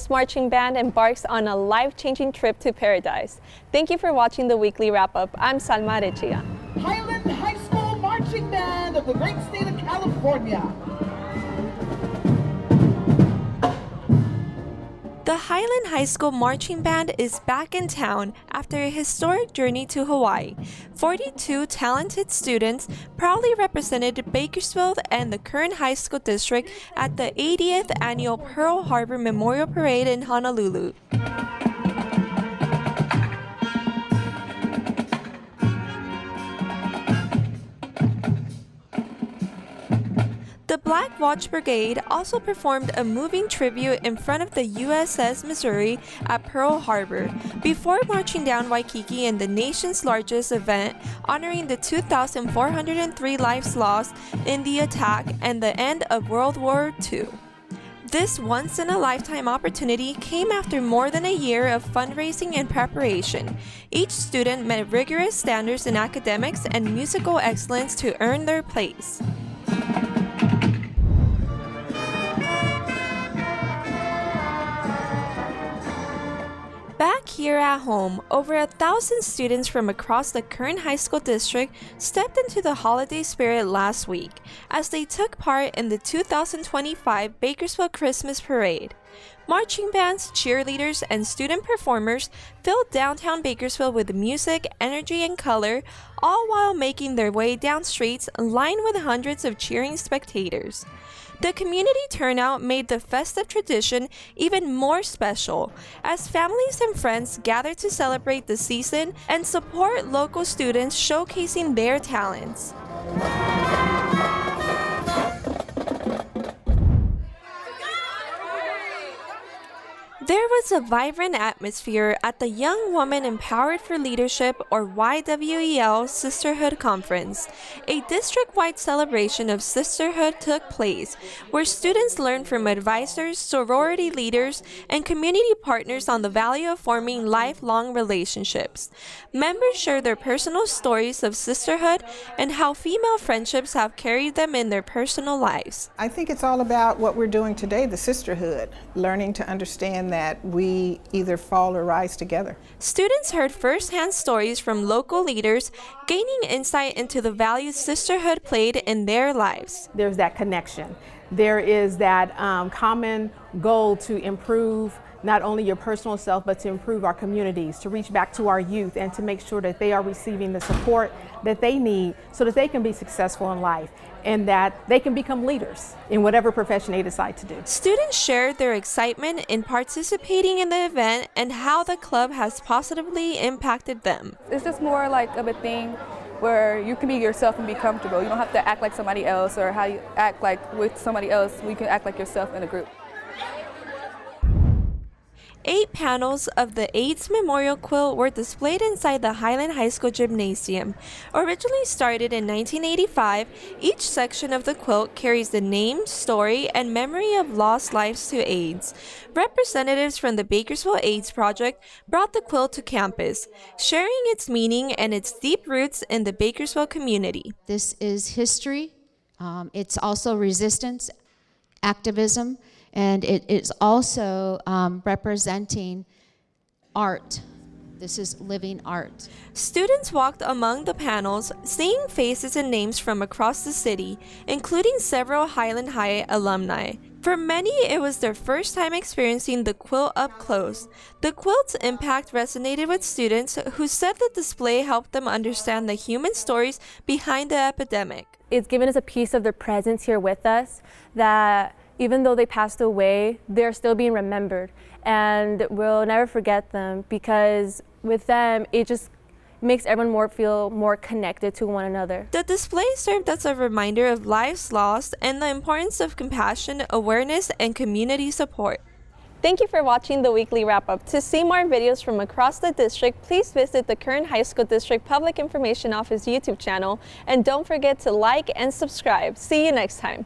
Scots Marching Band embarks on a life-changing trip to paradise. Thank you for watching the weekly wrap-up. I'm Salma Rechia. Highland High School Marching Band of the great state of California. The Highland High School Marching Band is back in town after a historic journey to Hawaii. 42 talented students proudly represented Bakersfield and the Kern High School District at the 80th Annual Pearl Harbor Memorial Parade in Honolulu. The Black Watch Brigade also performed a moving tribute in front of the USS Missouri at Pearl Harbor before marching down Waikiki in the nation's largest event, honoring the 2,403 lives lost in the attack and the end of World War II. This once-in-a-lifetime opportunity came after more than a year of fundraising and preparation. Each student met rigorous standards in academics and musical excellence to earn their place. Back here at home, over 1,000 students from across the Kern High School District stepped into the holiday spirit last week as they took part in the 2025 Bakersfield Christmas Parade. Marching bands, cheerleaders, and student performers filled downtown Bakersfield with music, energy, and color, all while making their way down streets lined with hundreds of cheering spectators. The community turnout made the festive tradition even more special, as families and friends gathered to celebrate the season and support local students showcasing their talents. There was a vibrant atmosphere at the Young Women Empowered for Leadership, or YWEL Sisterhood Conference. A district-wide celebration of sisterhood took place, where students learned from advisors, sorority leaders, and community partners on the value of forming lifelong relationships. Members shared their personal stories of sisterhood and how female friendships have carried them in their personal lives. I think it's all about what we're doing today, the sisterhood, learning to understand that we either fall or rise together. Students heard firsthand stories from local leaders, gaining insight into the values sisterhood played in their lives. There's that connection. There is that common goal to improve not only your personal self, but to improve our communities, to reach back to our youth and to make sure that they are receiving the support that they need so that they can be successful in life and that they can become leaders in whatever profession they decide to do. Students shared their excitement in participating in the event and how the club has positively impacted them. It's just more like of a thing where you can be yourself and be comfortable. You don't have to act like somebody else, or how you act like with somebody else. You can act like yourself in a group. 8 panels of the AIDS Memorial Quilt were displayed inside the Highland High School Gymnasium. Originally started in 1985, each section of the quilt carries the name, story, and memory of lost lives to AIDS. Representatives from the Bakersfield AIDS Project brought the quilt to campus, sharing its meaning and its deep roots in the Bakersfield community. This is history. It's also resistance, activism, and it is also representing art. This is living art. Students walked among the panels, seeing faces and names from across the city, including several Highland High alumni. For many, it was their first time experiencing the quilt up close. The quilt's impact resonated with students who said the display helped them understand the human stories behind the epidemic. It's given us a piece of their presence here with us, that even though they passed away, they're still being remembered, and we'll never forget them, because with them, it just makes everyone feel more connected to one another. The display served as a reminder of lives lost and the importance of compassion, awareness, and community support. Thank you for watching the weekly wrap-up. To see more videos from across the district, please visit the Kern High School District Public Information Office YouTube channel, and don't forget to like and subscribe. See you next time.